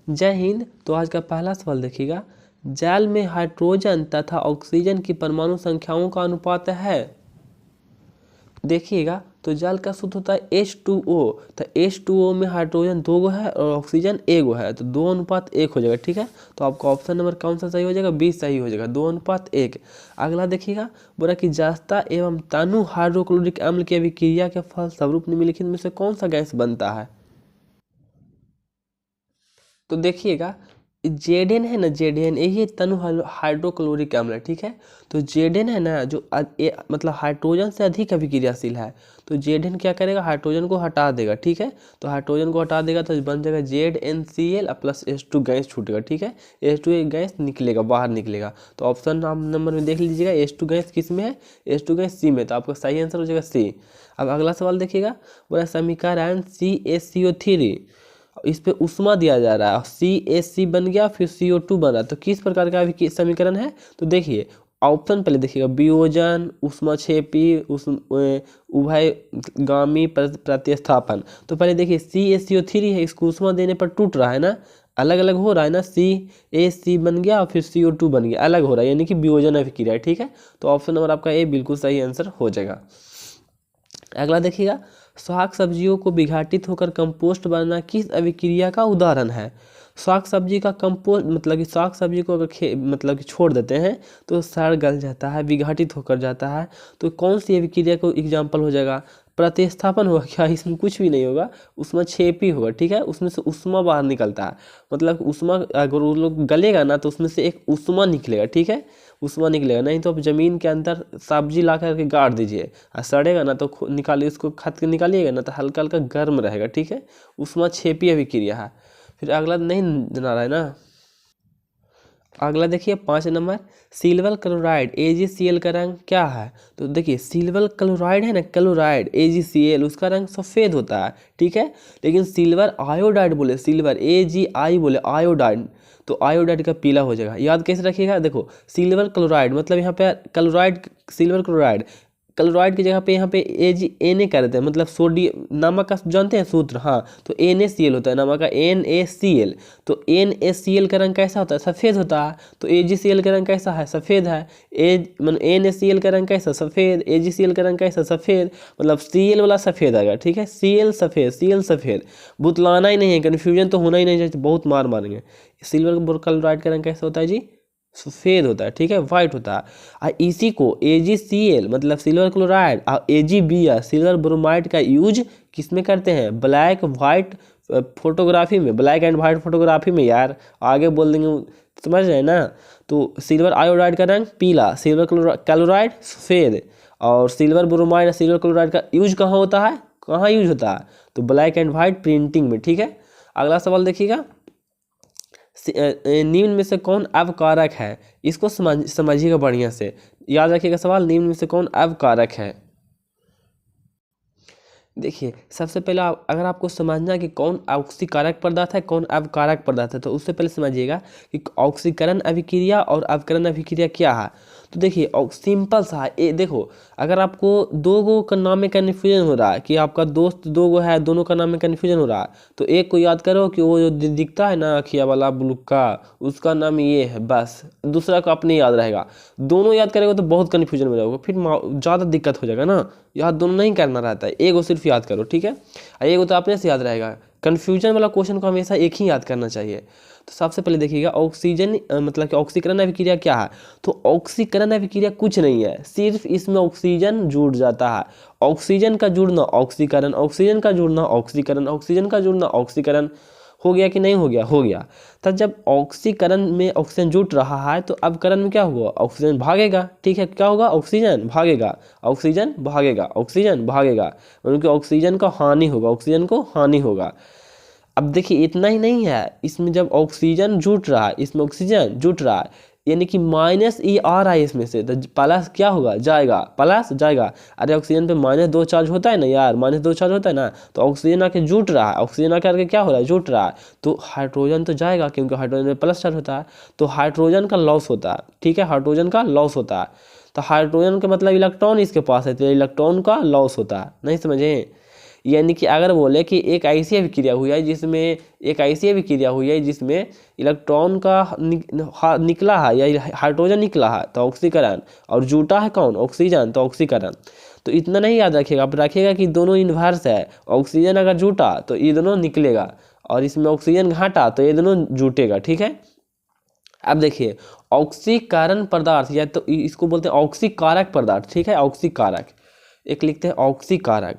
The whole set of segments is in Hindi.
जय हिंद। तो आज का पहला सवाल देखिएगा, जल में हाइड्रोजन तथा ऑक्सीजन की परमाणु संख्याओं का अनुपात है। देखिएगा तो जल का सूत्र होता है H2O। तो H2O में हाइड्रोजन 2 गो है और ऑक्सीजन 1 गो है, तो 2:1 हो जाएगा। ठीक है, तो आपका ऑप्शन नंबर कौन सा सही हो जाएगा? 20 सही हो जाएगा, 2:1। अगला देखिएगा, बोला कि जस्ता एवं तनु हाइड्रोक्लोरिक अम्ल की अभिक्रिया के फलस्वरूप निम्नलिखित में से कौन सा गैस बनता है? तो देखिएगा जेडेन है ना, जेडेन यही तनु हाइड्रोक्लोरिक अम्ल है। ठीक है, तो जेडेन है ना जो मतलब हाइड्रोजन से अधिक अभिक्रियाशील है, तो जेडेन क्या करेगा? हाइड्रोजन को हटा देगा। ठीक है, तो हाइड्रोजन को हटा देगा तो बन जाएगा ZnCl प्लस H2 गैस छूटेगा। ठीक है, H2 गैस निकलेगा, बाहर निकलेगा। तो ऑप्शन नंबर में देख लीजिएगा, H2 गैस किस में है? H2 गैस C में, तो आपका सही आंसर हो जाएगा C। अब अगला सवाल देखिएगा, बोला समीकरण CaCO3 इस पे उष्मा दिया जा रहा है, CaC बन गया, फिर CO2 बन रहा है, तो किस प्रकार का समीकरण है? तो देखिए ऑप्शन पहले देखिएगा, वियोजन, उष्माक्षेपी, उभयगामी प्रतिस्थापन। तो पहले देखिए CaCO3 है, इसको उष्मा देने पर टूट रहा है ना, अलग अलग हो रहा है ना, CaC बन गया और फिर CO2 बन गया, अलग हो रहा है, यानी कि वियोजन अभिक्रिया है। ठीक है, तो ऑप्शन नंबर आपका ए बिल्कुल सही आंसर हो जाएगा। अगला देखिएगा, शाक सब्जियों को विघटित होकर कंपोस्ट बनना किस अभिक्रिया का उदाहरण है? शाक सब्जी का कंपोस्ट मतलब कि शाक सब्जी को अगर मतलब कि छोड़ देते हैं तो सड़ गल जाता है, विघटित होकर जाता है, तो कौन सी अभिक्रिया को एग्जाम्पल हो जाएगा? प्रतिस्थापन होगा क्या? इसमें कुछ भी नहीं होगा, उष्माक्षेपी होगा। ठीक है, उसमें से उष्मा बाहर निकलता है, मतलब उष्मा अगर वो लोग गलेगा ना तो उसमें से एक उष्मा निकलेगा। ठीक है, उष्मा निकलेगा, नहीं तो आप ज़मीन के अंदर सब्जी ला करके गाड़ दीजिए और सड़ेगा ना तो निकालिए, उसको खत के निकालिएगा ना तो हल्का हल्का गर्म रहेगा। ठीक है, उष्माक्षेपी अभिक्रिया है। फिर अगला नहीं जना रहा है ना, अगला देखिए 5 नंबर, सिल्वर क्लोराइड AgCl का रंग क्या है? तो देखिए सिल्वर क्लोराइड है ना, क्लोराइड AgCl उसका रंग सफ़ेद होता है। ठीक है, लेकिन सिल्वर आयोडाइड बोले, सिल्वर AgI बोले आयोडाइड, तो आयोडाइड का पीला हो जाएगा। याद कैसे रखिएगा? देखो सिल्वर क्लोराइड मतलब यहाँ पे क्लोराइड, सिल्वर क्लोराइड, क्लोराइड की जगह पे यहाँ पे Na कर देते हैं, मतलब सोडियम, नमक का जानते हैं सूत्र? हाँ, तो NaCl होता है, नमक का NaCl। तो NaCl का रंग कैसा होता है? सफ़ेद होता है। तो AgCl का रंग कैसा है? सफ़ेद है। NaCl का रंग कैसा? सफ़ेद। AgCl का रंग कैसा? सफ़ेद, मतलब Cl वाला सफ़ेद आएगा। ठीक है, Cl सफ़ेद, Cl सफ़ेद, बुतलाना ही नहीं है, कन्फ्यूजन तो होना ही नहीं चाहिए, बहुत मार मारेंगे। सिल्वर क्लोराइड का रंग कैसा होता है जी? सफ़ेद होता है। ठीक है, वाइट होता है। और इसी को AgCl मतलब सिल्वर क्लोराइड और AgBr सिल्वर ब्रोमाइड का यूज किस में करते हैं? ब्लैक वाइट फोटोग्राफी में, ब्लैक एंड वाइट फोटोग्राफी में। यार आगे बोल देंगे, समझ रहे हैं ना? तो सिल्वर आयोडाइड का रंग पीला, सिल्वर क्लोराइड सफ़ेद, और सिल्वर ब्रोमाइड और सिल्वर क्लोराइड का यूज कहाँ होता है? कहाँ यूज होता है? तो ब्लैक एंड वाइट प्रिंटिंग में। ठीक है, अगला सवाल देखिएगा, निम्न में से कौन अवकारक है? इसको समझिएगा बढ़िया से, याद रखिएगा सवाल, निम्न में से कौन अवकारक है? देखिए सबसे पहला अगर आपको समझना है कि कौन ऑक्सीकारक पदार्थ है, कौन अवकारक पदार्थ है, तो उससे पहले समझिएगा कि ऑक्सीकरण अभिक्रिया और अवकरण अभिक्रिया क्या है। तो देखिए सिंपल सा है, ये देखो अगर आपको दो गो का नाम में कन्फ्यूजन हो रहा है कि आपका दोस्त दो गो है, दोनों का नाम में कन्फ्यूजन हो रहा है, तो एक को याद करो कि वो जो दिखता है ना अखिया वाला बुलुक्का, उसका नाम ये है, बस दूसरा को अपने याद रहेगा। दोनों याद करेगा तो बहुत कन्फ्यूजन में रहोगे, फिर ज़्यादा दिक्कत हो जाएगा ना। याद दोनों नहीं करना रहता है, एक को सिर्फ याद करो। ठीक है, और एक तो अपने से याद रहेगा। कन्फ्यूजन वाला क्वेश्चन को हमेशा एक ही याद करना चाहिए। तो सबसे पहले देखिएगा ऑक्सीजन मतलब कि ऑक्सीकरण अभिक्रिया क्या है? तो ऑक्सीकरण अभिक्रिया कुछ नहीं है, सिर्फ इसमें ऑक्सीजन जुड़ जाता है। ऑक्सीजन का जुड़ना ऑक्सीकरण, ऑक्सीजन का जुड़ना ऑक्सीकरण, ऑक्सीजन का जुड़ना ऑक्सीकरण। हो गया कि नहीं हो गया? हो गया। तब जब ऑक्सीकरण में ऑक्सीजन जुट रहा है तो अवकरण में क्या हुआ? ऑक्सीजन भागेगा। ठीक है, क्या होगा? ऑक्सीजन भागेगा, ऑक्सीजन भागेगा, ऑक्सीजन भागेगा, उनके ऑक्सीजन का हानि होगा, ऑक्सीजन को हानि होगा। अब देखिए इतना ही नहीं है, इसमें जब ऑक्सीजन जुट रहा है, इसमें ऑक्सीजन जुट रहा है, यानी कि -E आ रहा है इसमें से, तो प्लस क्या होगा? जाएगा, प्लस जाएगा। अरे ऑक्सीजन पे -2 चार्ज होता है ना यार, -2 चार्ज होता है ना, तो ऑक्सीजन आके जुट रहा है, ऑक्सीजन आके क्या हो रहा है? जुट रहा है, तो हाइड्रोजन तो जाएगा क्योंकि हाइड्रोजन में प्लस चार्ज होता है, तो हाइड्रोजन का लॉस होता है। ठीक है, हाइड्रोजन का लॉस होता है, तो हाइड्रोजन का मतलब इलेक्ट्रॉन इसके पास है, तो इलेक्ट्रॉन का लॉस होता है। नहीं समझे? यानी कि अगर बोले कि एक ऐसी अभिक्रिया हुई है जिसमें इलेक्ट्रॉन का निकला है या हाइड्रोजन निकला है तो ऑक्सीकरण, और जुटा है कौन, ऑक्सीजन, तो ऑक्सीकरण। तो इतना नहीं याद रखिएगा, आप रखिएगा कि दोनों इन्वर्स है। ऑक्सीजन अगर जुटा तो ये दोनों निकलेगा, और इसमें ऑक्सीजन घाटा तो ये दोनों जुटेगा, ठीक है। अब देखिए ऑक्सीकरण पदार्थ या तो इसको बोलते हैं ऑक्सीकारक पदार्थ, ठीक है। ऑक्सीकारक, एक लिखते हैं ऑक्सीकारक,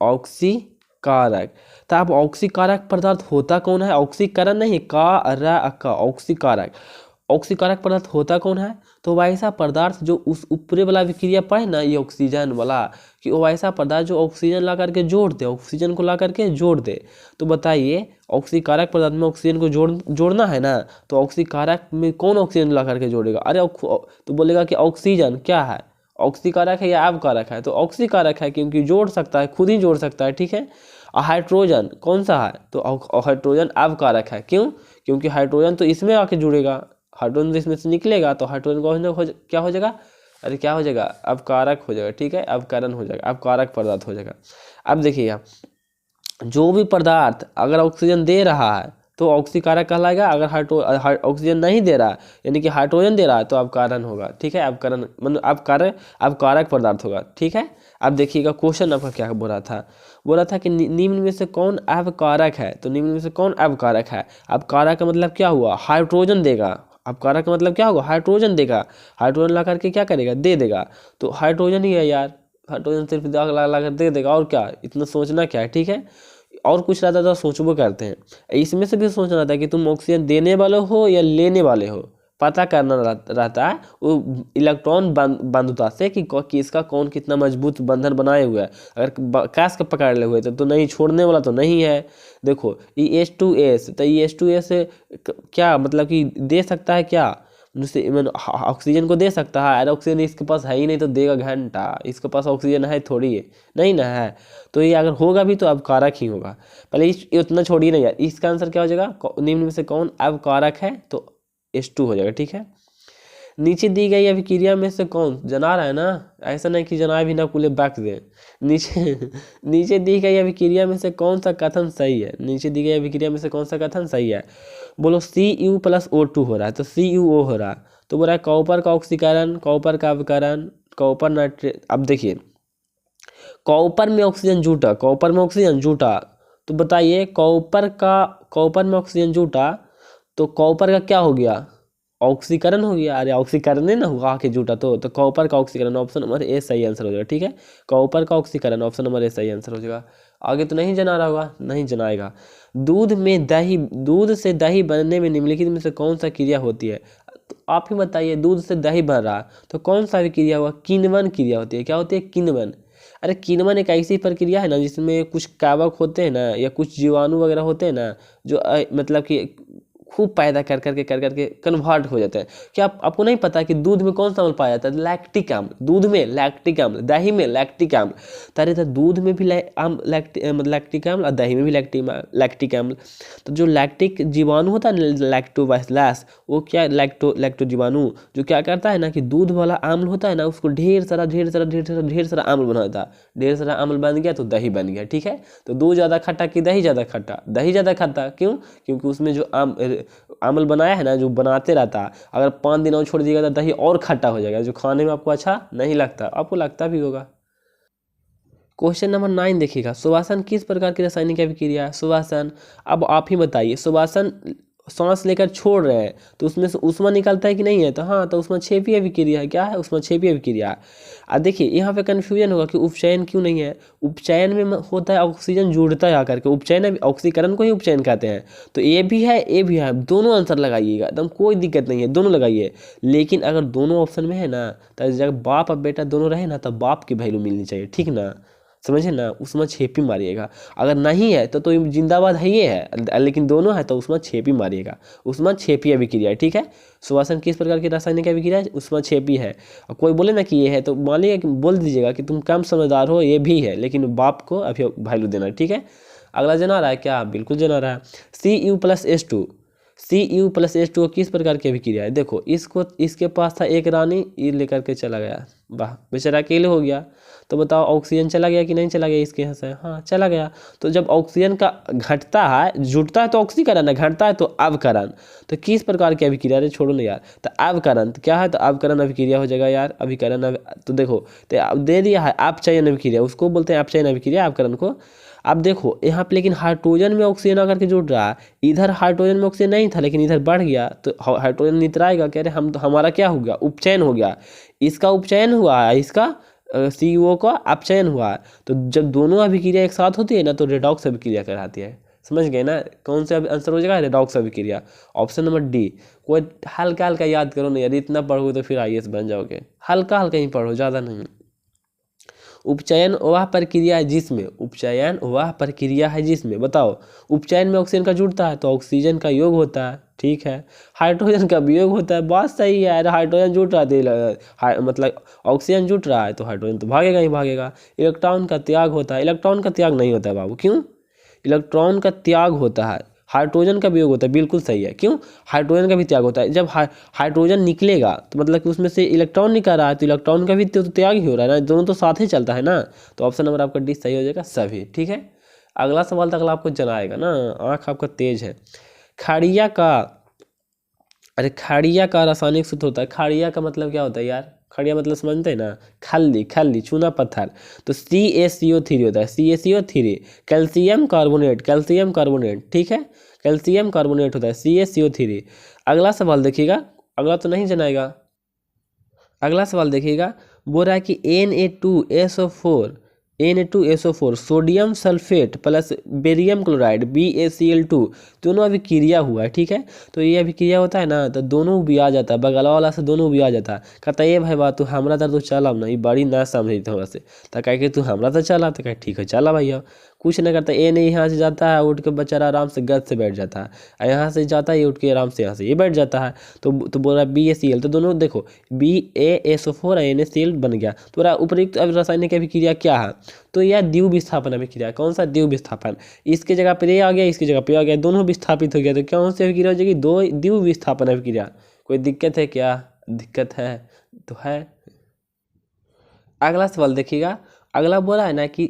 ऑक्सीकारक। तो अब ऑक्सीकारक पदार्थ होता कौन है, ऑक्सीकरण नहीं, का ऑक्सीकारक। ऑक्सीकारक पदार्थ होता कौन है, तो वैसा पदार्थ जो उस ऊपरे वाला विक्रिया पढ़े ना, ये ऑक्सीजन वाला, कि वो वैसा पदार्थ जो ऑक्सीजन ला करके जोड़ दे, ऑक्सीजन को ला करके जोड़ दे। तो बताइए ऑक्सीकारक पदार्थ में ऑक्सीजन को जोड़ना है ना, तो ऑक्सीकारक में कौन ऑक्सीजन ला करके जोड़ेगा, अरे तो बोलेगा कि ऑक्सीजन क्या है, ऑक्सीकारक है या अवकारक है, तो ऑक्सीकारक है क्योंकि जोड़ सकता है, खुद ही जोड़ सकता है, ठीक है। हाइड्रोजन कौन सा है, तो हाइड्रोजन अवकारक है, क्यों, क्योंकि हाइड्रोजन तो इसमें आके जुड़ेगा, हाइड्रोजन तो इसमें से निकलेगा, तो हाइड्रोजन क्या हो जाएगा, अरे क्या हो जाएगा, अवकारक हो जाएगा, ठीक है, अवकरण हो जाएगा, अवकारक पदार्थ हो जाएगा। अब देखिएगा जो भी पदार्थ अगर ऑक्सीजन दे रहा है तो ऑक्सीकारक कहलाएगा, अगर ऑक्सीजन नहीं दे रहा यानी कि हाइड्रोजन दे रहा है तो अवकरण होगा, ठीक है। अवकरण मतलब अवकारक पदार्थ होगा, ठीक है। अब देखिएगा क्वेश्चन आपका क्या बोल रहा था कि निम्न में से कौन अवकारक है, तो निम्न में से कौन अवकारक है। अवकारक का मतलब क्या हुआ, हाइड्रोजन देगा, अवकारक का मतलब क्या होगा, हाइड्रोजन देगा, हाइड्रोजन ला करके क्या करेगा, दे देगा, तो हाइड्रोजन ही है यार, हाइड्रोजन सिर्फ ला कर दे देगा, और क्या, इतना सोचना क्या है, ठीक है। और कुछ रहता तो सोचबो करते हैं, इसमें से भी सोचना रहता है कि तुम ऑक्सीजन देने वाले हो या लेने वाले हो, पता करना रहता है वो इलेक्ट्रॉन बंधुता से कि किसका कौन कितना मजबूत बंधन बनाए हुए है। अगर कास का पकड़ ले हुए तो नहीं, छोड़ने वाला तो नहीं है। देखो H2S, तो H2S क्या मतलब कि दे सकता है क्या, ऑक्सीजन को दे सकता है, अरे ऑक्सीजन इसके पास है ही नहीं तो देगा घंटा, इसके पास ऑक्सीजन है थोड़ी है, नहीं ना है, तो ये अगर होगा भी तो अवकारक ही होगा। पहले इतना छोड़िए नहीं यार, इसका आंसर क्या हो जाएगा, निम्न में से कौन अवकारक है, तो H2 हो जाएगा, ठीक है। नीचे दी गई अभिक्रिया में से कौन, जना रहा है ना, ऐसा नहीं कि जना भी ना कुले बैक दे, नीचे दी गई अभिक्रिया में से कौन सा कथन सही है, नीचे दी गई अभिक्रिया में से कौन सा कथन सही है, बोलो Cu+O2 हो रहा है, तो CuO हो रहा है, तो बोल रहा है कॉपर का ऑक्सीकरण, कॉपर का अवकरण, कॉपर नाइट्रेट। अब देखिए कॉपर में ऑक्सीजन जूटा, तो बताइए कॉपर में ऑक्सीजन जूटा तो कॉपर का क्या हो गया, ऑक्सीकरण हो गया, अरे ऑक्सीकरण ना हुआ आके जूटा, तो कॉपर का ऑक्सीकरण, ऑप्शन नंबर ए सही आंसर हो जाएगा, ठीक है। कॉपर का ऑक्सीकरण ऑप्शन नंबर ए सही आंसर हो जाएगा। आगे तो नहीं जना रहा होगा, नहीं जनाएगा। दूध से दही बनने में निम्नलिखित में से कौन सा क्रिया होती है, तो आप ही बताइए, दूध से दही बन रहा तो कौन सा क्रिया हुआ, किण्वन क्रिया होती है, क्या होती है, किण्वन। अरे किण्वन एक ऐसी प्रक्रिया है ना जिसमें कुछ कवक होते हैं ना, या कुछ जीवाणु वगैरह होते हैं ना, जो मतलब कि खूब पैदा कर करके कन्वर्ट हो जाते हैं। क्या आपको नहीं पता कि दूध में कौन सा अम्ल पाया जाता है, लैक्टिक अम्ल, दूध में लैक्टिक अम्ल, दही में लैक्टिक अम्ल, तारे तो दूध में भी लैक्टिक अम्ल और दही में भी लैक्टिक अम्ल। तो जो लैक्टिक जीवाणु होता है लैक्टोबैसिलस, वो क्या लैक्टो जीवाणु जो क्या करता है ना कि दूध वाला अम्ल होता है ना, उसको ढेर सारा अम्ल बना देता है, ढेर सारा अम्ल बन गया तो दही बन गया, ठीक है। तो दूध ज़्यादा खट्टा कि दही ज़्यादा खट्टा, दही ज़्यादा खट्टा, क्यों, क्योंकि उसमें जो अम्ल बनाया है ना, जो बनाते रहता है, अगर 5 दिन और छोड़ दिएगा तो दही और खट्टा हो जाएगा, जो खाने में आपको अच्छा नहीं लगता, आपको लगता भी होगा। क्वेश्चन नंबर 9 देखिएगा, सुवासन किस प्रकार की रासायनिक अभिक्रिया है, सुवासन। अब आप ही बताइए, सुवासन सांस लेकर छोड़ रहे हैं तो उसमें से ऊष्मा निकलता है कि नहीं है, तो हाँ, तो ऊष्माक्षेपी अभिक्रिया है, क्या है, ऊष्माक्षेपी अभिक्रिया है। अब देखिए यहाँ पे कन्फ्यूजन होगा कि उपचयन क्यों नहीं है, उपचयन में होता है ऑक्सीजन जुड़ता है आकर के, उपचयन ऑक्सीकरण को ही उपचयन कहते हैं, तो ए भी है, दोनों आंसर लगाइएगा, एकदम कोई दिक्कत नहीं है, दोनों लगाइए। लेकिन अगर दोनों ऑप्शन में है ना, तो जब बाप और बेटा दोनों रहे ना, तब बाप की वैल्यू मिलनी चाहिए, ठीक ना, समझे ना, उसमें छेपी मारिएगा। अगर नहीं है तो जिंदाबाद है, ये है, लेकिन दोनों है तो उसमें छेपी मारिएगा, उसमें छेपी अभिक्रिया है, ठीक है। सुवासन किस प्रकार की रासायनिक अभिक्रिया है, उसमें छेपी है। और कोई बोले ना कि ये है तो मान लीजिए कि बोल दीजिएगा कि तुम कम समझदार हो, ये भी है, लेकिन बाप को अभी वैल्यू देना, ठीक है। अगला जना रहा है क्या, बिल्कुल जना रहा है, Cu+H2 किस प्रकार की अभिक्रिया है। देखो इसके पास था एक रानी, ये लेकर के चला गया, वाह, बेचारा अकेले हो गया। तो बताओ ऑक्सीजन चला गया कि नहीं चला गया इसके यहाँ से? हाँ चला गया। तो जब ऑक्सीजन का घटता है, जुटता है तो ऑक्सीकरण है, घटता है तो अवकरण। तो किस प्रकार की अभिक्रिया? अरे छोड़ो ना यार। तो अवकरण तो क्या है? तो अवकरण अभिक्रिया हो जाएगा यार, अभिकरण तो देखो, तो अब दे दिया है अपचयन अभिक्रिया, उसको बोलते हैं अपचयन अभिक्रिया, अवकरण को। अब देखो यहाँ पे लेकिन हाइड्रोजन में ऑक्सीजन आकर के जुड़ रहा है, इधर हाइड्रोजन में ऑक्सीजन नहीं था लेकिन इधर बढ़ गया, तो हाइड्रोजन नितराएगा। कह रहे हम तो, हमारा क्या हो गया? उपचयन हो गया। इसका उपचयन हुआ है, इसका CO का अपचयन हुआ है। तो जब दोनों अभिक्रिया एक साथ होती है ना, तो रेडॉक्स अभिक्रिया कहलाती है। समझ गए ना? कौन सा आंसर हो जाएगा? रेडॉक्स अभिक्रिया, ऑप्शन नंबर डी। कोई हल्का हल्का याद करो ना यार, इतना पढ़ोगे तो फिर IAS बन जाओगे। हल्का हल्का ही पढ़ो, ज़्यादा नहीं। उपचयन वह प्रक्रिया है जिसमें, उपचयन वह प्रक्रिया है जिसमें, बताओ, उपचयन में ऑक्सीजन का जुड़ता है तो ऑक्सीजन का योग होता है, ठीक है। हाइड्रोजन का वियोग होता है, बात सही है। अरे हाइड्रोजन जुट रहा है, मतलब ऑक्सीजन जुट रहा है तो हाइड्रोजन तो भागेगा ही भागेगा। इलेक्ट्रॉन का त्याग होता है, इलेक्ट्रॉन का त्याग नहीं होता है बाबू। क्यों? इलेक्ट्रॉन का त्याग होता है, हाइड्रोजन का वियोग होता है। बिल्कुल सही है। क्यों? हाइड्रोजन का भी त्याग होता है। जब हाइड्रोजन निकलेगा तो मतलब कि उसमें से इलेक्ट्रॉन निकल रहा है, तो इलेक्ट्रॉन का भी तो त्याग ही हो रहा है ना, दोनों तो साथ ही चलता है ना। तो ऑप्शन नंबर आपका डी सही हो जाएगा, सभी। ठीक है, अगला सवाल तक आपको जनाएगा ना, आँख आपका तेज है। खाड़िया का, अरे खाड़िया का रासायनिक सूत्र होता है, खाड़िया का मतलब क्या होता है यार? खड़िया मतलब समझते हैं ना, खल्ली, खल्ली, चूना पत्थर। तो CaCO3 होता है, CaCO3, calcium carbonate, calcium carbonate, ठीक है, कैल्शियम कार्बोनेट होता है CaCO3। अगला सवाल देखिएगा, अगला तो नहीं जनाएगा। अगला सवाल देखिएगा, बोल रहा है कि Na2SO4, Na2SO4 sodium sulphate plus barium chloride BaCl2 दोनों अभिक्रिया हुआ है, ठीक है। तो ये अभिक्रिया होता है ना, तो दोनों भी आ जाता है, बगलवा वाला से दोनों भी आ जाता है। कहता है ये भाई बात तू हमरा तर तो चला ना, ये बड़ी ना समझी थी हमरा से। तो कहे कि तू हमरा तो चला, तो कहे ठीक है चला भैया। कुछ नहीं करता, ए नहीं यहाँ से जाता है उठ के बेचारा आराम से गद से बैठ जाता है, और यहाँ से जाता है ये उठ के आराम से यहाँ से ये बैठ जाता है। तो बोल रहा है BaCl, तो दोनों देखो BaSO4 और NaCl बन गया। तो बोला उपयुक्त रासायनिक अभिक्रिया क्या है? तो यह द्विव विस्थापन अभिक्रिया। कौन सा द्विव विस्थापन? इसके जगह पर ये आ गया, इसकी जगह पे आ गया, दोनों विस्थापित हो गया। तो कौन सी अभिक्रिया हो जाएगी? दो द्विव विस्थापन अभिक्रिया। कोई दिक्कत है क्या? दिक्कत है तो है। अगला सवाल देखिएगा, अगला बोला है ना कि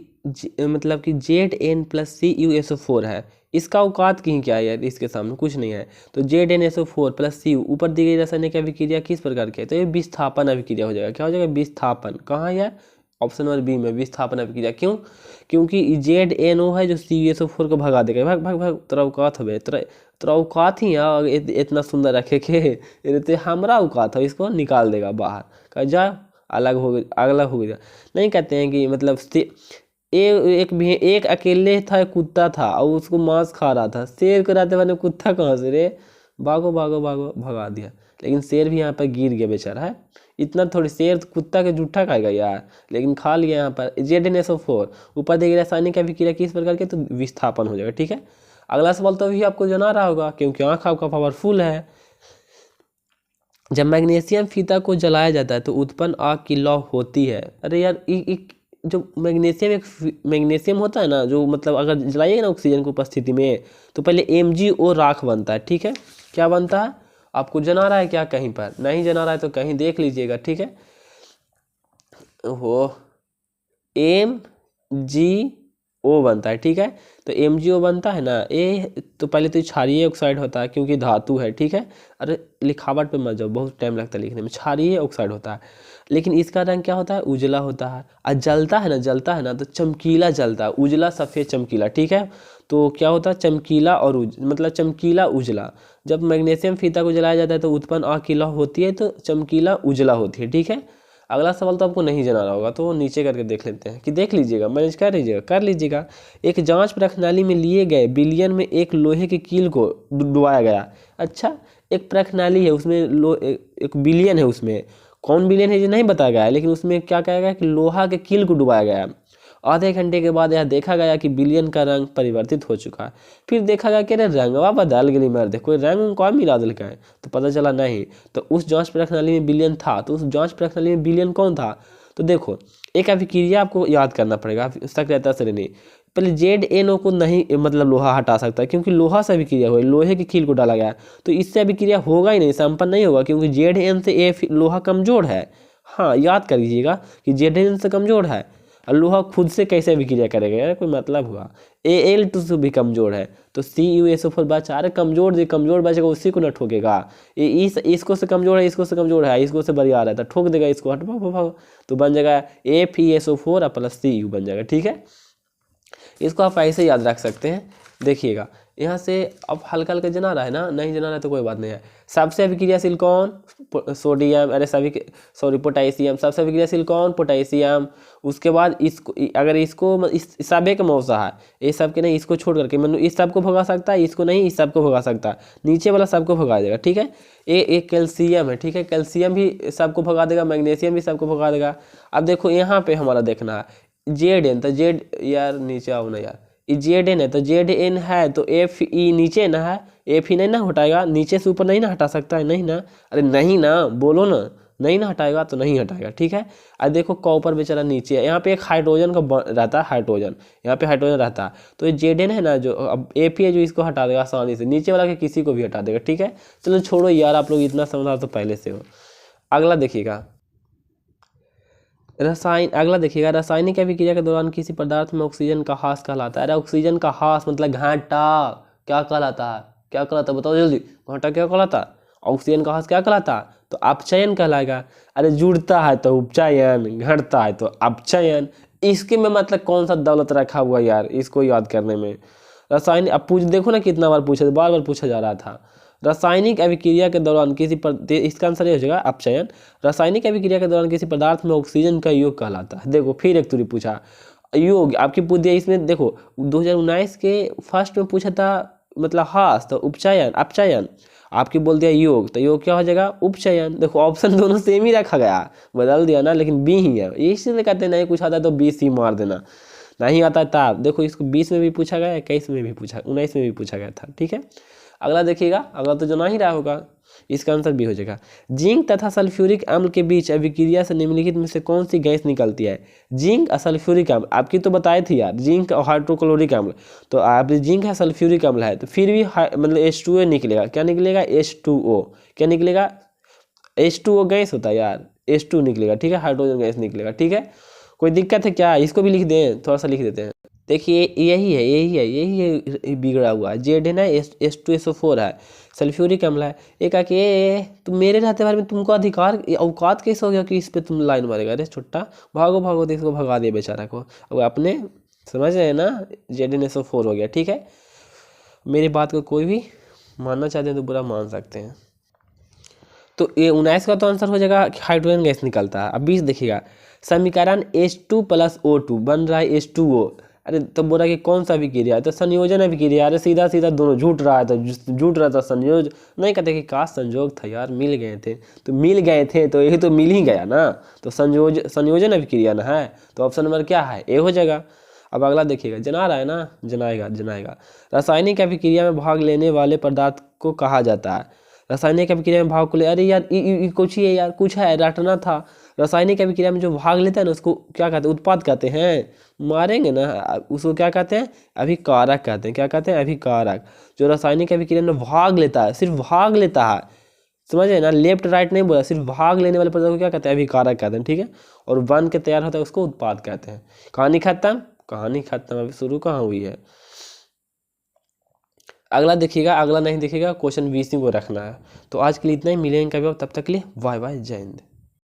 मतलब कि Zn+CuSO4 है, इसका औकात कहीं क्या है यार? इसके सामने कुछ नहीं है। तो ZnSO4+Cu ऊपर दी गई रासायनिक अभिक्रिया किस प्रकार की है? तो ये विस्थापन अभिक्रिया हो जाएगा। क्या हो जाएगा? विस्थापन। कहाँ यार? ऑप्शन नंबर बी में, विस्थापन अभिक्रिया। क्यों? क्योंकि ZnO है जो CuSO4 को भगा देगा। भाग भाग भाग, तेरा औकात हो, तेरा औकात ही है इतना सुंदर रखे के, हमारा औकात है, इसको निकाल देगा बाहर। कह जा अलग हो गया, अलग हो गया। नहीं कहते हैं कि मतलब एक अकेले था, कुत्ता था और उसको मांस खा रहा था। शेर को रहते मैंने कुत्ता कहाँ से रे, भागो भागो भागो, भगा दिया। लेकिन शेर भी यहाँ पर गिर गया बेचारा है। इतना थोड़ी, शेर कुत्ता के जूठा खाएगा यार, लेकिन खा लिया यहाँ पर। ZnSO4 ऊपर देखिए रासायनिक अभिक्रिया किस प्रकार के? तो विस्थापन हो जाएगा, ठीक है। अगला सवाल तो अभी आपको जना रहा होगा क्योंकि आँख आपका पावरफुल है। जब मैग्नीशियम फीता को जलाया जाता है तो उत्पन्न आग की लौ होती है। अरे यार जो मैग्नीशियम होता है ना, जो मतलब अगर जलाइए ना ऑक्सीजन की उपस्थिति में, तो पहले MgO राख बनता है, ठीक है। क्या बनता है? आपको जना रहा है क्या? कहीं पर नहीं जना रहा है तो कहीं देख लीजिएगा, ठीक है। वो MgO बनता है, ठीक है। तो MgO बनता है ना, ये तो पहले तो क्षारीय ऑक्साइड होता है क्योंकि धातु है, ठीक है। अरे लिखावट पे मत जाओ, बहुत टाइम लगता है लिखने में। क्षारीय ऑक्साइड होता है, लेकिन इसका रंग क्या होता है? उजला होता है। और जलता है ना तो चमकीला जलता है, उजला सफ़ेद चमकीला, ठीक है। तो क्या होता है? चमकीला और मतलब चमकीला उजला। जब मैग्नीशियम फीता को जलाया जाता है तो उत्पन्न आग की लौ होती है, तो चमकीला उजला होती है, ठीक है। अगला सवाल तो आपको नहीं जाना होगा, तो नीचे करके देख लेते हैं, कि देख लीजिएगा, मैनेज कर लीजिएगा। एक जांच प्रश्नाली में लिए गए बिलियन में एक लोहे की कील को डुबाया गया। अच्छा, एक प्रश्नाली है उसमें एक बिलियन है, उसमें कौन बिलियन है ये नहीं बताया गया है, लेकिन उसमें क्या कहा गया कि लोहा के कील को डुबाया गया। आधे घंटे के बाद यह देखा गया कि बिलियन का रंग परिवर्तित हो चुका है। फिर देखा गया कि अरे रंगवा बदल गई, मर दे कोई रंग कौन मिला दिल का है, तो पता चला नहीं। तो उस जांच प्रश्नाली में बिलियन था, तो उस जांच प्रश्नाली में बिलियन कौन था? तो देखो, एक अभिक्रिया आपको याद करना पड़ेगा, सक्रियता श्रेणी। पहले ZnO को नहीं मतलब लोहा हटा सकता, क्योंकि लोहा से अभिक्रिया हुई, लोहे की कील को डाला गया, तो इससे अभिक्रिया होगा ही नहीं, संपन्न नहीं होगा, क्योंकि Zn से लोहा कमजोर है। हाँ, याद कर लीजिएगा कि Zn से कमज़ोर है और लोहा खुद से कैसे अभिक्रिया करेगा यार, कोई मतलब हुआ। Al2 से भी कमज़ोर है तो CuSO4 बचा। अरे कमज़ोर जो कमज़ोर बचेगा उसी को ना ठोकेगा। इसको से कमज़ोर है, इसको से कमज़ोर है, इसको से बरियार है तो ठोक देगा इसको, हट भाग भाग, तो बन जाएगा FeSO4 प्लस Cu बन जाएगा। ठीक है, इसको आप ऐसे याद रख सकते हैं। देखिएगा यहाँ से अब हल्का हल्का जना रहा है ना, नहीं जना रहा है तो कोई बात नहीं है। सबसे अभिक्रियाशील कौन? सोडियम, अरे सॉरी पोटेशियम। सबसे अभिक्रियाशील कौन? पोटेशियम। उसके बाद इसको, अगर इसको इस सब एक मौसा है, ये सब के नहीं, इसको छोड़ करके मतलब इस सब को भगा सकता है, इसको नहीं, इस सब को भगा सकता है, नीचे वाला सबको भगा देगा। ठीक है, ये एक कैल्शियम है। ठीक है, कैल्शियम भी सबको भगा देगा, मैग्नीशियम भी सबको भगा देगा। अब देखो यहाँ पे हमारा देखना है Zn, तो जेड यार नीचे आओ ना यार, Zn है तो Zn है तो Fe नीचे ना है, Fe नहीं ना हटाएगा, नीचे से ऊपर नहीं ना हटा सकता है, नहीं ना, अरे नहीं ना, बोलो ना, नहीं ना हटाएगा तो नहीं हटाएगा। ठीक है, अब देखो कॉपर बेचारा नीचे है, यहाँ पे एक हाइड्रोजन का रहता है, हाइड्रोजन यहाँ पे हाइड्रोजन रहता है, तो ये Zn है ना जो अब Fe है जो इसको हटा देगा आसानी से, नीचे वाला के किसी को भी हटा देगा। ठीक है, चलो छोड़ो यार, आप लोग इतना समझा तो पहले से हो। अगला देखिएगा अगला देखिएगा, रासायनिक अभिक्रिया के दौरान किसी पदार्थ में ऑक्सीजन का ह्रास कहलाता है। अरे ऑक्सीजन का ह्रास मतलब घाटा क्या कहलाता है? क्या कहलाता है बताओ जल्दी, घाटा क्या कहलाता है? ऑक्सीजन का ह्रास क्या कहलाता है? तो अपचयन कहलाएगा। अरे जुड़ता है तो उपचयन, घटता है तो अपचयन। इसके में मतलब कौन सा दौलत रखा हुआ यार, इसको याद करने में। रासायनिक अब देखो ना कितना बार पूछा, बार बार पूछा जा रहा था। रासायनिक अभिक्रिया के दौरान किसी इसका आंसर ये हो जाएगा अपचयन। रासायनिक अभिक्रिया के दौरान किसी पदार्थ में ऑक्सीजन का योग कहलाता है। देखो फिर एक तुरी पूछा योग, आपकी बुद्धि इसमें देखो 2019 के फर्स्ट में पूछा था मतलब हास तो उपचयन अपचयन, आपकी बोल दिया योग तो योग क्या हो जाएगा? उपचयन। देखो ऑप्शन दोनों सेम ही रखा गया, बदल दिया ना, लेकिन बी ही है। इसलिए कहते नहीं कुछ आता है तो 20 ही मार देना, नहीं आता है तब। देखो इसको 20 में भी पूछा गया, 21 में भी पूछा, 19 में भी पूछा गया था। ठीक है, अगला देखिएगा, अगला तो जना ही रहा होगा, इसका आंसर भी हो जाएगा। जिंक तथा सल्फ्यूरिक अम्ल के बीच अभिक्रिया से निम्नलिखित में से कौन सी गैस निकलती है? जिंक और सल्फ्यूरिक अम्ल, आपकी तो बताई थी यार, जिंक और हाइड्रोक्लोरिक अम्ल, तो आप जिंक है सल्फ्यूरिक अम्ल है तो फिर भी मतलब H2O निकलेगा। क्या निकलेगा? H2O। क्या निकलेगा? H2O गैस होता है यार, H2 निकलेगा। ठीक है, हाइड्रोजन गैस निकलेगा। ठीक है, कोई दिक्कत है क्या? इसको भी लिख दें, थोड़ा सा लिख देते हैं। देखिए यही है बिगड़ा हुआ है। Zn है, H2SO4 है, सल्फ्यूरिक अम्ल है। एक आके तुम मेरे रहते बारे में तुमको अधिकार औकात कैसे हो गया कि इस पे तुम लाइन मारेगा? अरे छोटा भागो भागो, तो इसको भगा दिया बेचारा को। अब अपने समझ रहे हैं ना, Zn SO4 हो गया। ठीक है, मेरी बात को कोई भी मानना चाहते हैं तो बुरा मान सकते हैं। तो ये 19 का तो आंसर हो जाएगा हाइड्रोजन गैस निकलता है। अब 20 देखिएगा, समीकरण H2 + O2 बन रहा है H2O। अरे तो बोला कि कौन सा अभिक्रिया है? तो संयोजन अभिक्रिया। अरे सीधा सीधा दोनों झूठ रहा है, तो झूठ रहा था संयोज नहीं कहते कि का संयोग था यार, मिल गए थे तो मिल गए थे, तो यही तो मिल ही गया ना, तो संयोजन अभिक्रिया ना है, तो ऑप्शन नंबर क्या है? ए हो जाएगा। अब अगला देखिएगा, जना रहा है ना, जनाएगा। रासायनिक अभिक्रिया में भाग लेने वाले पदार्थ को कहा जाता है। रासायनिक अभिक्रिया में भाग को ले, अरे यार कुछ ही है यार, कुछ है रटना था। रासायनिक अभिक्रिया में जो भाग लेता है ना उसको क्या कहते हैं? उत्पाद कहते हैं, मारेंगे ना, उसको क्या कहते हैं? अभिकारक कहते हैं। क्या कहते हैं? अभिकारक। जो रासायनिक अभिक्रिया में भाग लेता है, सिर्फ भाग लेता है, समझे ना, लेफ्ट राइट नहीं बोला, सिर्फ भाग लेने वाले पदार्थ को क्या कहते हैं? अभिकारक कहते हैं। ठीक है, और बन के तैयार होता है उसको उत्पाद कहते हैं। कहानी खत्म, कहानी खत्म, अभी शुरू कहाँ हुई है। अगला देखिएगा, अगला नहीं देखिएगा, क्वेश्चन 20 को रखना है। तो आज के लिए इतना ही, मिलेंगे कभी, तब तक के लिए बाय बाय, जय हिंद।